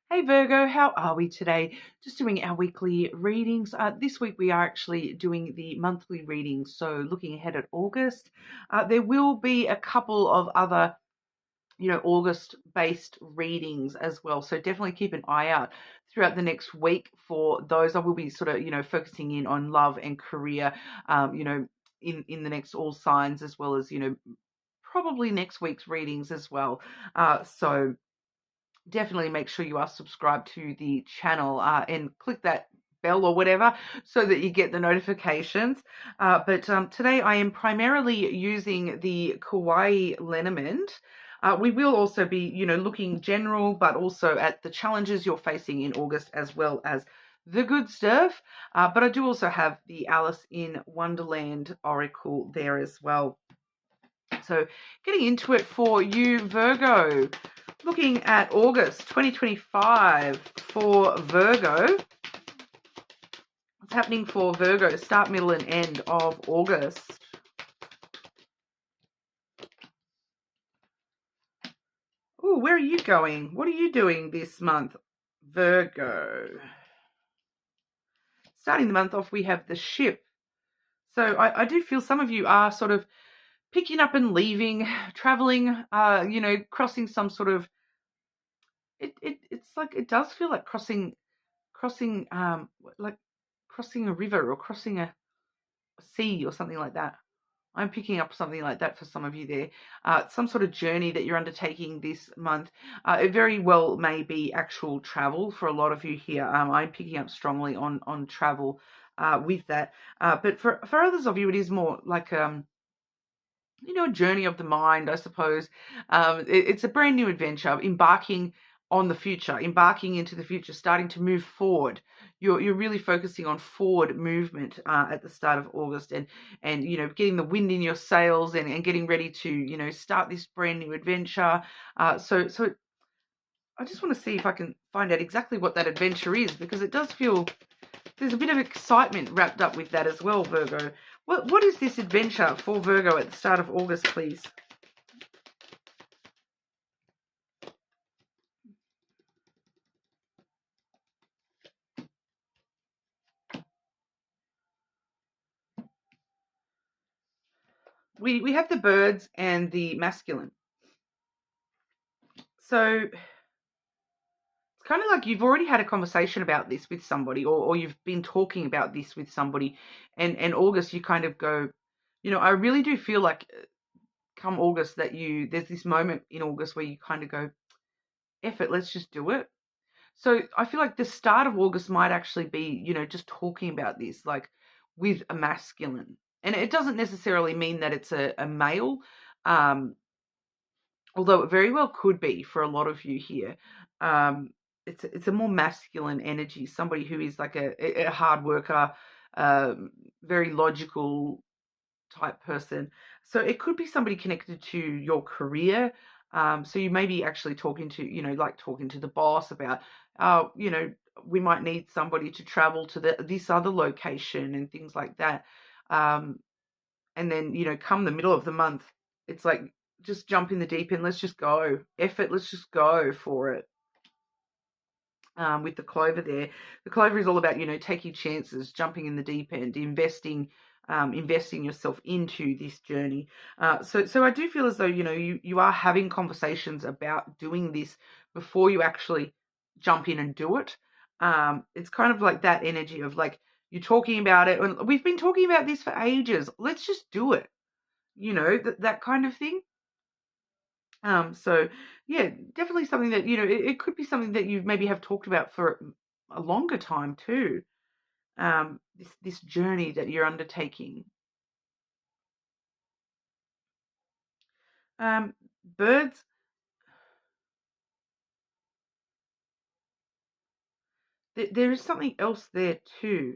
Hey Virgo, how are we today? Just doing our weekly readings. This week we are actually doing the monthly readings, so looking ahead at August. There will be a couple of other, August-based readings as well. So definitely keep an eye out throughout the next week for those. I will be sort of, focusing in on love and career, in the next all signs, as well as, probably next week's readings as well. So definitely make sure you are subscribed to the channel and click that bell or whatever so that you get the notifications. But today I am primarily using the Kauai lenormand. We will also be, looking general, but also at the challenges you're facing in August, as well as the good stuff. But I do also have the Alice in Wonderland Oracle there as well. So getting into it for you, Virgo, looking at August 2025 for Virgo. What's happening for Virgo, start, middle, and end of August? Oh, where are you going? What are you doing this month, Virgo? Starting the month off, we have the ship. So I do feel some of you are sort of picking up and leaving, traveling, crossing some sort of, it's like, it does feel like crossing like crossing a river or crossing a sea or something like that. I'm picking up something like that for some of you there. Some sort of journey that you're undertaking this month. It very well may be actual travel for a lot of you here. I'm picking up strongly on travel with that. But for others of you, it is more like a journey of the mind, I suppose. It's a brand new adventure, embarking on the future, embarking into the future, starting to move forward. You're really focusing on forward movement at the start of August, and getting the wind in your sails and getting ready to start this brand new adventure. So I just want to see if I can find out exactly what that adventure is, because it does feel there's a bit of excitement wrapped up with that as well, Virgo. What is this adventure for Virgo at the start of August, please? We have the birds and the masculine. So it's kind of like you've already had a conversation about this with somebody, or you've been talking about this with somebody, and August you kind of go, I really do feel like come August that there's this moment in August where you kind of go, F it, let's just do it. So I feel like the start of August might actually be, just talking about this, like with a masculine. And it doesn't necessarily mean that it's a male, although it very well could be for a lot of you here. It's a more masculine energy, somebody who is like a hard worker, very logical type person. So it could be somebody connected to your career. So you may be actually talking to, like talking to the boss about, we might need somebody to travel to this other location and things like that. And then, come the middle of the month, it's like, just jump in the deep end. Let's just go. Effort. Let's just go for it. With the clover there, the clover is all about, taking chances, jumping in the deep end, investing yourself into this journey. So I do feel as though, you are having conversations about doing this before you actually jump in and do it. It's kind of like that energy of like, you're talking about it, and we've been talking about this for ages. Let's just do it. That kind of thing. So yeah, definitely something that, it could be something that you maybe have talked about for a longer time too. This journey that you're undertaking. Birds, there is something else there too,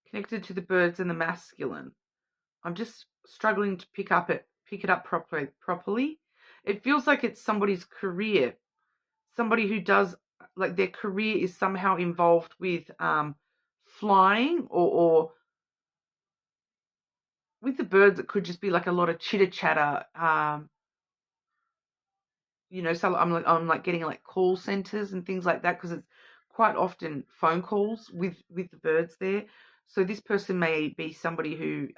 connected to the birds and the masculine. I'm just struggling to pick it up properly. It feels like it's somebody's career, somebody who does, like, their career is somehow involved with flying, or with the birds it could just be like a lot of chitter chatter, so I'm like getting like call centers and things like that, because it's quite often phone calls with the birds there. So this person may be somebody who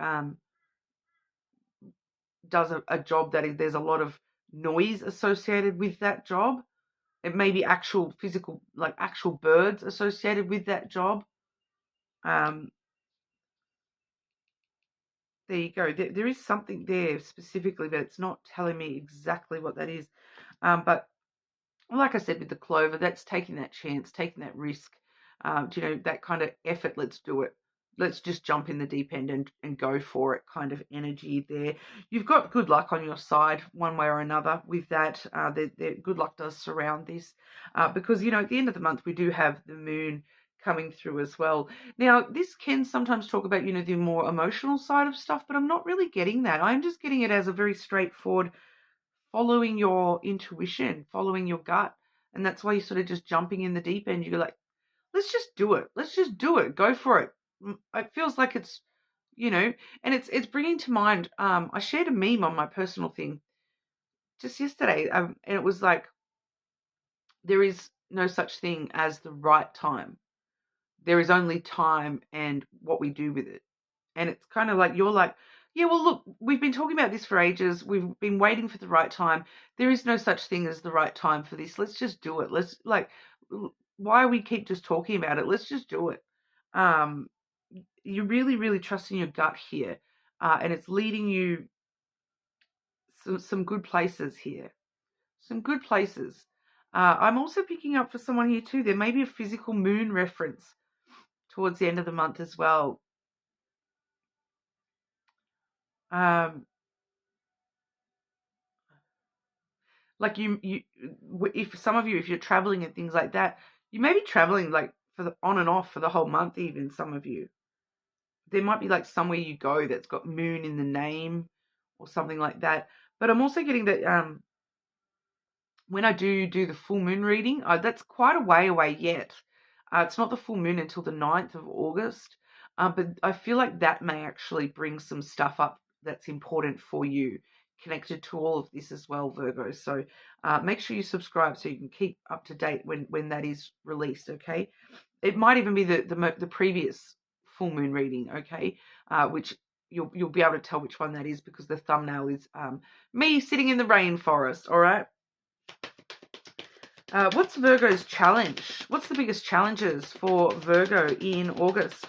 does a job there's a lot of noise associated with that job. It may be actual physical, like actual birds associated with that job. Um, there you go. There is something there specifically, but it's not telling me exactly what that is. But like I said with the clover, that's taking that chance, taking that risk, that kind of effort. Let's do it. Let's just jump in the deep end and go for it kind of energy there. You've got good luck on your side one way or another with that. The good luck does surround this because, at the end of the month, we do have the moon coming through as well. Now, this can sometimes talk about, the more emotional side of stuff, but I'm not really getting that. I'm just getting it as a very straightforward following your intuition, following your gut. And that's why you're sort of just jumping in the deep end. You're like, let's just do it. Let's just do it. Go for it. It feels like it's, and it's bringing to mind. I shared a meme on my personal thing just yesterday. And it was like, there is no such thing as the right time. There is only time and what we do with it. And it's kind of like, you're like, yeah, well, look, we've been talking about this for ages. We've been waiting for the right time. There is no such thing as the right time for this. Let's just do it. Why we keep just talking about it? Let's just do it. You're really, really trusting your gut here. And it's leading you some good places here. Some good places. I'm also picking up for someone here too. There may be a physical moon reference towards the end of the month as well. Like if some of you, if you're traveling and things like that, you may be traveling like on and off for the whole month. Even some of you, there might be like somewhere you go that's got moon in the name or something like that. But I'm also getting that when I do the full moon reading, that's quite a way away yet. It's not the full moon until the 9th of August. But I feel like that may actually bring some stuff up that's important for you, connected to all of this as well, Virgo. So make sure you subscribe so you can keep up to date when that is released, okay? It might even be the previous full moon reading, okay? Which you'll be able to tell which one that is because the thumbnail is me sitting in the rainforest, all right? What's Virgo's challenge? What's the biggest challenges for Virgo in August?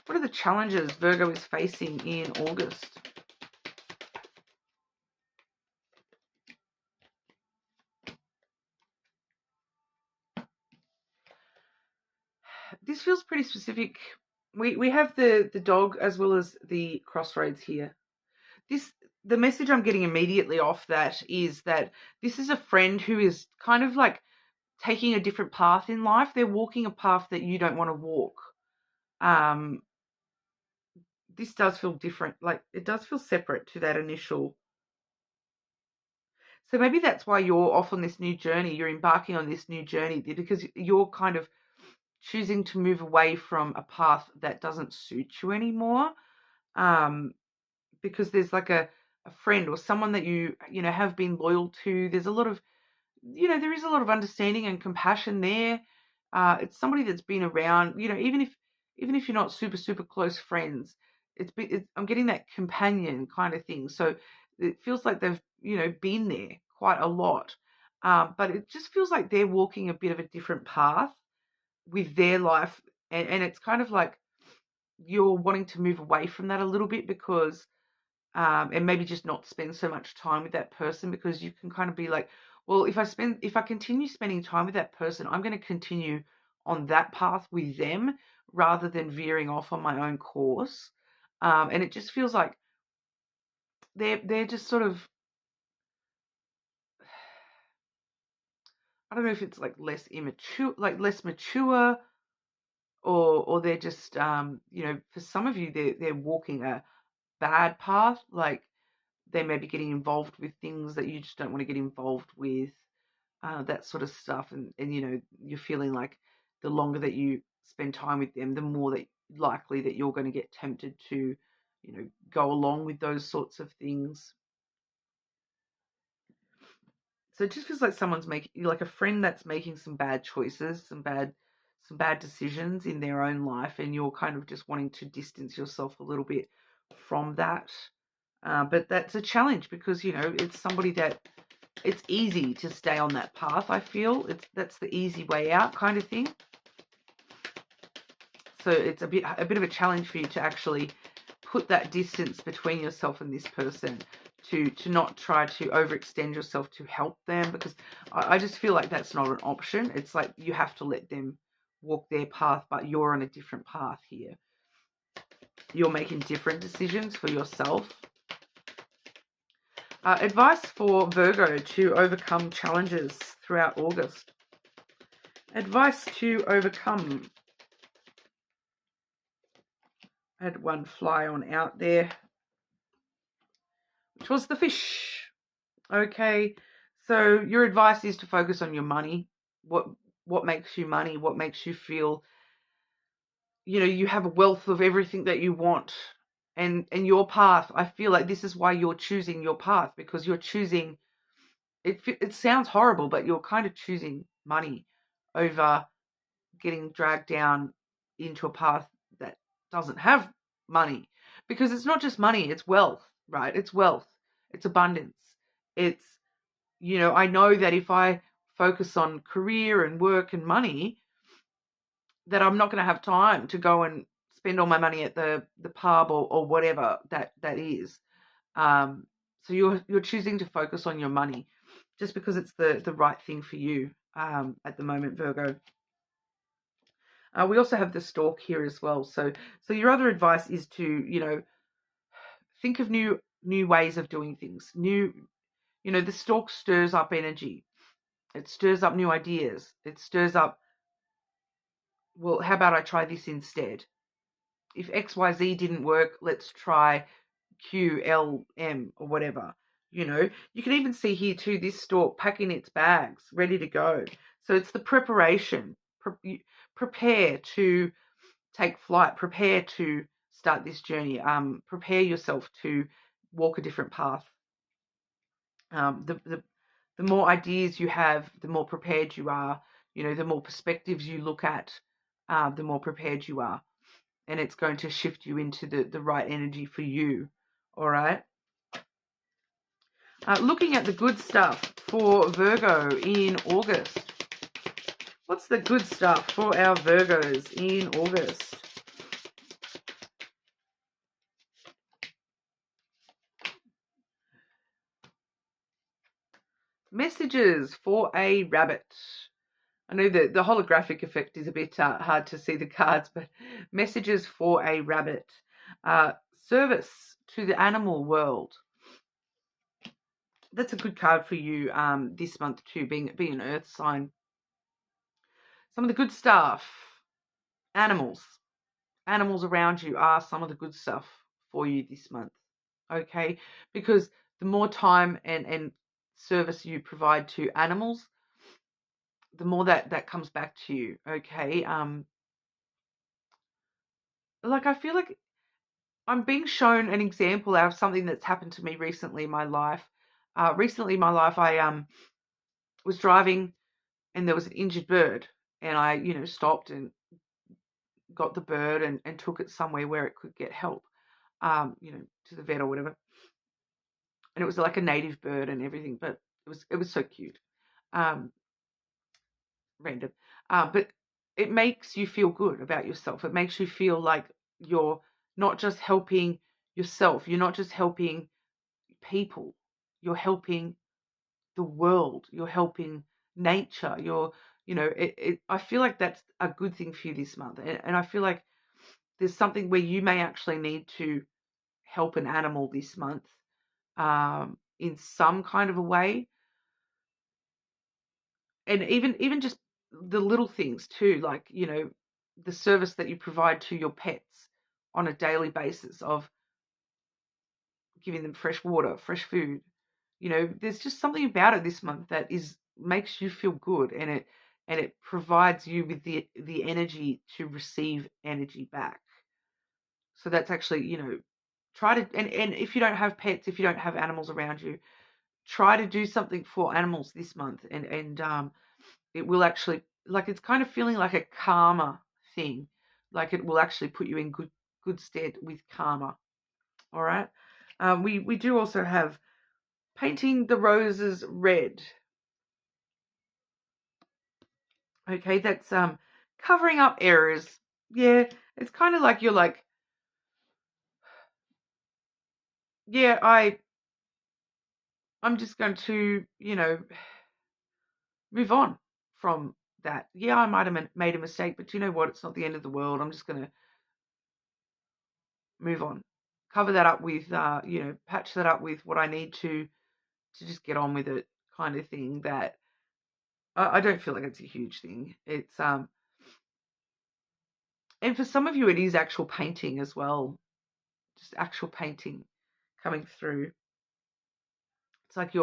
What are the challenges Virgo is facing in August? This feels pretty specific. We have the dog as well as the crossroads here. The message I'm getting immediately off that is that this is a friend who is kind of like taking a different path in life. They're walking a path that you don't want to walk. This does feel different. Like it does feel separate to that initial. So maybe that's why you're off on this new journey. You're embarking on this new journey because you're kind of choosing to move away from a path that doesn't suit you anymore. Because there's like a friend or someone that you have been loyal to. There's a lot of, there is a lot of understanding and compassion there. It's somebody that's been around, even if you're not super, super close friends, I'm getting that companion kind of thing. So it feels like they've, been there quite a lot. But it just feels like they're walking a bit of a different path with their life. And it's kind of like you're wanting to move away from that a little bit because and maybe just not spend so much time with that person because you can kind of be like, well, if I continue spending time with that person, I'm going to continue on that path with them rather than veering off on my own course. And it just feels like they're just sort of, I don't know if it's like less immature, like less mature, or they're just for some of you they're walking a bad path, like they may be getting involved with things that you just don't want to get involved with, that sort of stuff. And you're feeling like the longer that you spend time with them, the more that likely that you're going to get tempted to, go along with those sorts of things. So it just feels like someone's making, like a friend that's making some bad choices, some bad decisions in their own life, and you're kind of just wanting to distance yourself a little bit from that. But that's a challenge because, it's somebody that it's easy to stay on that path. I feel that's the easy way out kind of thing. So it's a bit of a challenge for you to actually put that distance between yourself and this person, to not try to overextend yourself to help them, because I just feel like that's not an option. It's like you have to let them walk their path, but you're on a different path here. You're making different decisions for yourself. Advice for Virgo to overcome challenges throughout August. Advice to overcome. I had one fly on out there, which was the fish. Okay, so your advice is to focus on your money. What makes you money? What makes you feel, you have a wealth of everything that you want, and your path. I feel like this is why you're choosing your path, because you're choosing. It sounds horrible, but you're kind of choosing money over getting dragged down into a path that doesn't have money, because it's not just money, it's wealth, right? It's wealth, it's abundance. It's, I know that if I focus on career and work and money, that I'm not going to have time to go and spend all my money at the pub or whatever that is. So you're choosing to focus on your money just because it's the right thing for you at the moment, Virgo. We also have the stork here as well. So your other advice is to, think of new ways of doing things. The stork stirs up energy. It stirs up new ideas. It stirs up, well, how about I try this instead? If XYZ didn't work, let's try QLM or whatever. You can even see here too, this stork packing its bags, ready to go. So it's the preparation. Prepare to take flight. Prepare to start this journey. Prepare yourself to walk a different path. The more ideas you have, the more prepared you are. The more perspectives you look at, the more prepared you are. And it's going to shift you into the right energy for you. All right. Looking at the good stuff for Virgo in August. What's the good stuff for our Virgos in August? Messages for a rabbit. I know that the holographic effect is a bit hard to see the cards, but messages for a rabbit. Service to the animal world. That's a good card for you this month too, being an earth sign. Some of the good stuff. Animals around you are some of the good stuff for you this month. Okay, because the more time and service you provide to animals, the more that comes back to you. Okay. Like I feel like I'm being shown an example out of something that's happened to me recently in my life. I was driving and there was an injured bird, and I, stopped and got the bird and took it somewhere where it could get help, to the vet or whatever. And it was like a native bird and everything, but it was so cute. Random. But it makes you feel good about yourself. It makes you feel like you're not just helping yourself. You're not just helping people. You're helping the world. You're helping nature. I feel like that's a good thing for you this month. And I feel like there's something where you may actually need to help an animal this month in some kind of a way. And even just the little things too, like, the service that you provide to your pets on a daily basis of giving them fresh water, fresh food. There's just something about it this month that makes you feel good, and it provides you with the energy to receive energy back. So that's actually, try to, and if you don't have pets, if you don't have animals around you, try to do something for animals this month, and it will actually, like, it's kind of feeling like a karma thing, like it will actually put you in good stead with karma. All right. We do also have painting the roses red. Okay, that's covering up errors. Yeah, it's kind of like you're like, yeah, I'm just going to, move on from that. Yeah, I might have made a mistake, but you know what? It's not the end of the world. I'm just going to move on. Cover that up with, patch that up with what I need to just get on with it, kind of thing. That I don't feel like it's a huge thing. It's and for some of you, it is actual painting as well, just actual painting coming through. It's like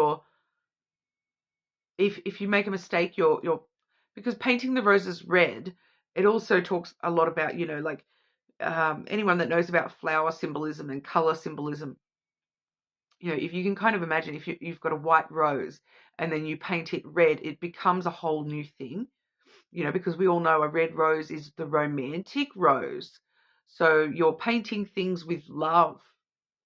if you make a mistake, you're because painting the roses red, it also talks a lot about, like, anyone that knows about flower symbolism and color symbolism, if you can kind of imagine, if you've got a white rose and then you paint it red, it becomes a whole new thing, because we all know a red rose is the romantic rose. So you're painting things with love,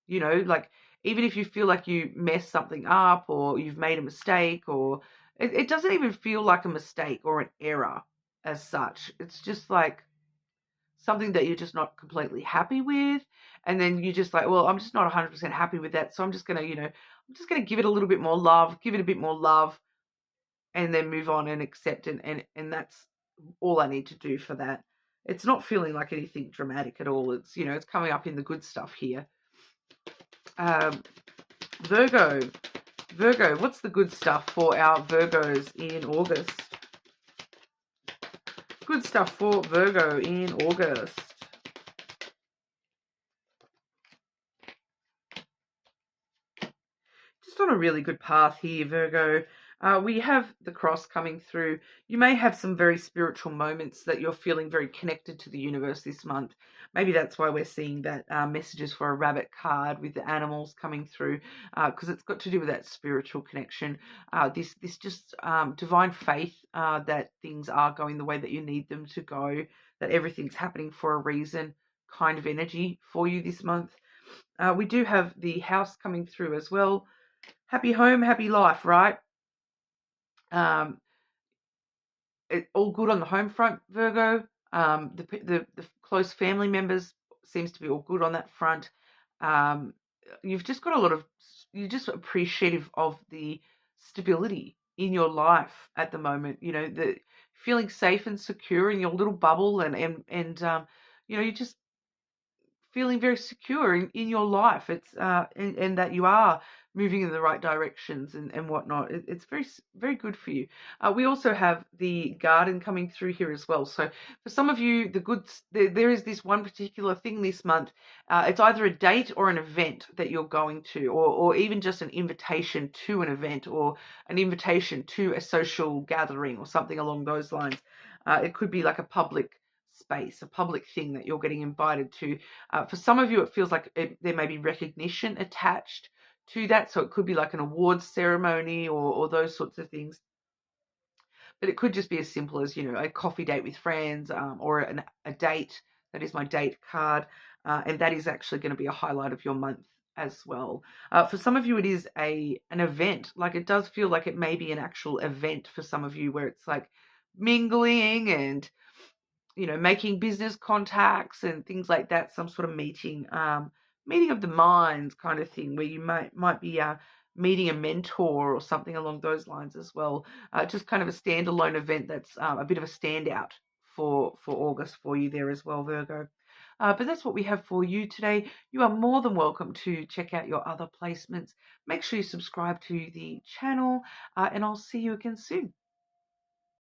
like, even if you feel like you messed something up or you've made a mistake, or it doesn't even feel like a mistake or an error as such. It's just like something that you're just not completely happy with. And then you're just like, well, I'm just not 100% happy with that. So I'm just going to, I'm just going to give it a little bit more love, give it a bit more love, and then move on and accept it. And that's all I need to do for that. It's not feeling like anything dramatic at all. It's, it's coming up in the good stuff here. Virgo, what's the good stuff for our Virgos in August? Good stuff for Virgo in August. Just on a really good path here, Virgo. We have the cross coming through. You may have some very spiritual moments that you're feeling very connected to the universe this month. Maybe that's why we're seeing that messages for a rabbit card with the animals coming through, because it's got to do with that spiritual connection. This just divine faith that things are going the way that you need them to go, that everything's happening for a reason kind of energy for you this month. We do have the house coming through as well. Happy home, happy life, right? All good on the home front, Virgo. The close family members seems to be all good on that front. You've just got you're just appreciative of the stability in your life at the moment. The feeling safe and secure in your little bubble, and you're just feeling very secure in your life. It's and that you are moving in the right directions and whatnot. It's very, very good for you. We also have the garden coming through here as well. So for some of you, there is this one particular thing this month. It's either a date or an event that you're going to, or even just an invitation to an event, or an invitation to a social gathering or something along those lines. It could be like a public space, a public thing that you're getting invited to. For some of you, it feels like there may be recognition attached to that. So it could be like an awards ceremony or those sorts of things. But it could just be as simple as, a coffee date with friends, or a date. That is my date card. And that is actually going to be a highlight of your month as well. For some of you, it is an event. Like, it does feel like it may be an actual event for some of you, where it's like mingling and making business contacts and things like that, some sort of meeting of the minds kind of thing, where you might be meeting a mentor or something along those lines as well. Just kind of a standalone event that's a bit of a standout for August for you there as well, Virgo. But that's what we have for you today. You are more than welcome to check out your other placements. Make sure you subscribe to the channel, and I'll see you again soon.